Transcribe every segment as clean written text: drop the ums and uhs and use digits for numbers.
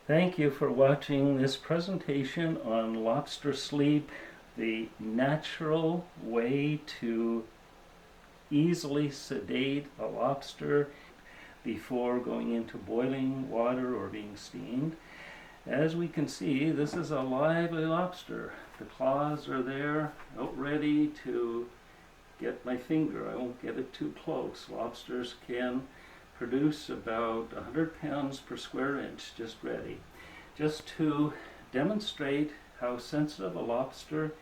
Thank you for watching this presentation on lobster sleep, the natural way to easily sedate a lobster before going into boiling water or being steamed. As we can see, this is a lively lobster. The claws are there, out ready to get my finger. I won't get it too close. Lobsters can produce about 100 pounds per square inch, just ready. Just to demonstrate how sensitive a lobster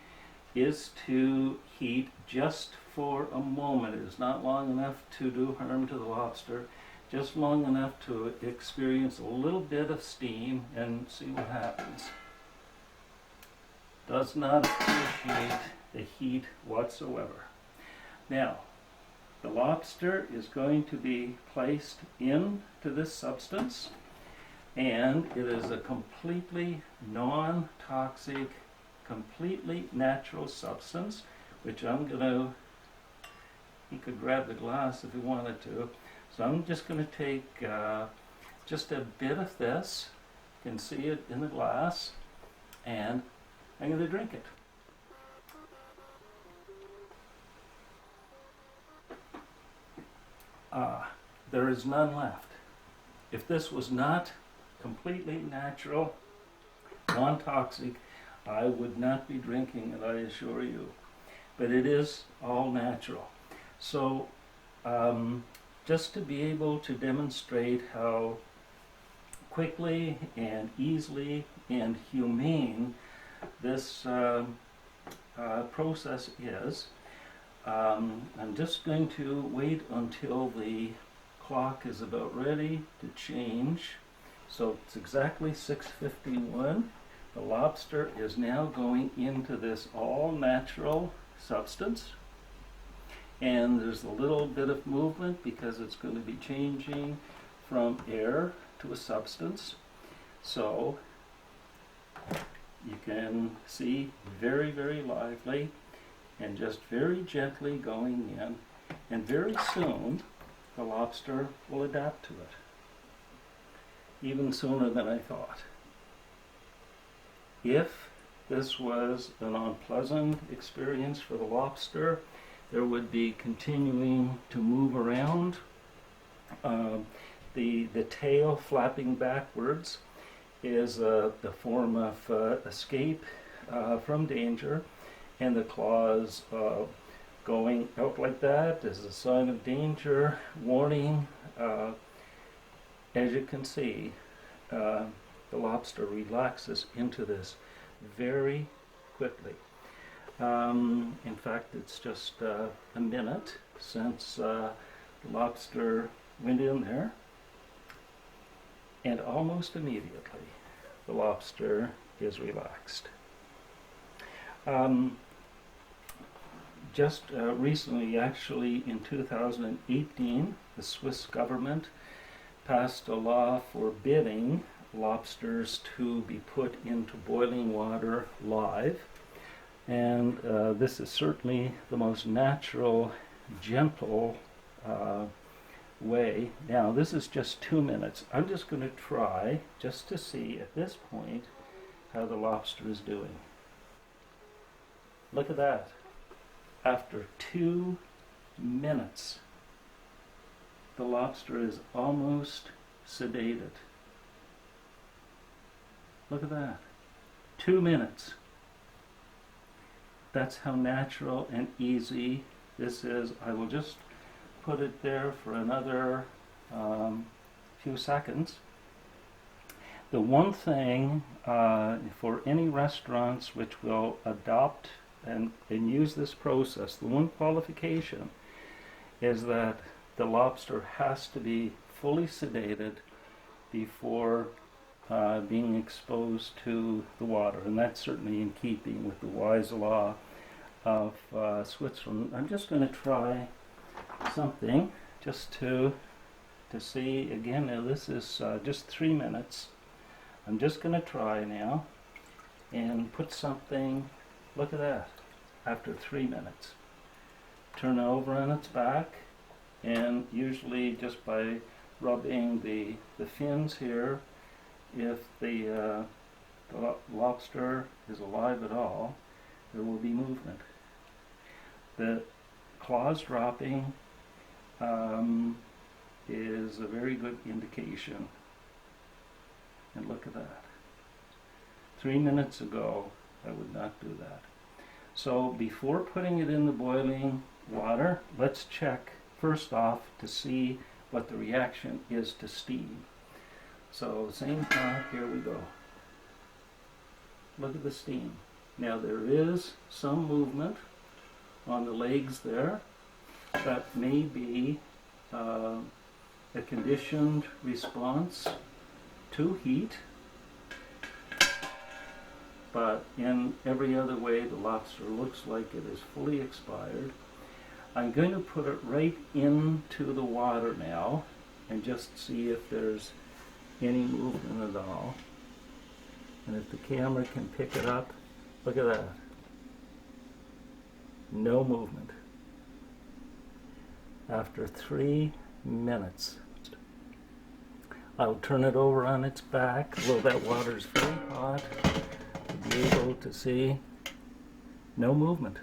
is to heat just for a moment. It is not long enough to do harm to the lobster, just long enough to experience a little bit of steam and see what happens. Does not appreciate the heat whatsoever. Now, the lobster is going to be placed into this substance, and it is a completely non-toxic, completely natural substance, which I'm going to, he could grab the glass if he wanted to, so I'm just going to take just a bit of this, you can see it in the glass, and I'm going to drink it. There is none left. If this was not completely natural, non-toxic, I would not be drinking it, I assure you. But it is all natural. So just to be able to demonstrate how quickly and easily and humane this process is, I'm just going to wait until the clock is about ready to change. So it's exactly 6:51. The lobster is now going into this all natural substance, and there's a little bit of movement because it's going to be changing from air to a substance. So you can see very, very lively and just very gently going in, and very soon the lobster will adapt to it, even sooner than I thought. If this was an unpleasant experience for the lobster, there would be continuing to move around, the tail flapping backwards is the form of escape from danger, and the claws going out like that is a sign of danger, warning. As you can see, the lobster relaxes into this very quickly. In fact, it's just a minute since the lobster went in there, and almost immediately the lobster is relaxed. Just recently, actually in 2018, the Swiss government passed a law forbidding lobsters to be put into boiling water live, and this is certainly the most natural, gentle way. Now, this is just 2 minutes. I'm just going to try just to see at this point how the lobster is doing. Look at that. After 2 minutes, the lobster is almost sedated. Look at that. 2 minutes. That's how natural and easy this is. I will just put it there for another few seconds. The one thing for any restaurants which will adopt and use this process, the one qualification is that the lobster has to be fully sedated before being exposed to the water, and that's certainly in keeping with the wise law of Switzerland. I'm just going to try something just to see again. Now this is just 3 minutes. I'm just going to try now and put something. Look at that, after 3 minutes. Turn it over on its back, and usually just by rubbing the fins here if the lobster is alive at all, there will be movement. The claws dropping is a very good indication. And look at that. 3 minutes ago, I would not do that. So before putting it in the boiling water, let's check first off to see what the reaction is to steam. So same time, here we go. Look at the steam. Now there is some movement on the legs there. That may be a conditioned response to heat, but in every other way the lobster looks like it is fully expired. I'm going to put it right into the water now and just see if there's any movement at all. And if the camera can pick it up, look at that. No movement. After 3 minutes. I'll turn it over on its back, although that water's very hot, to be able to see no movement.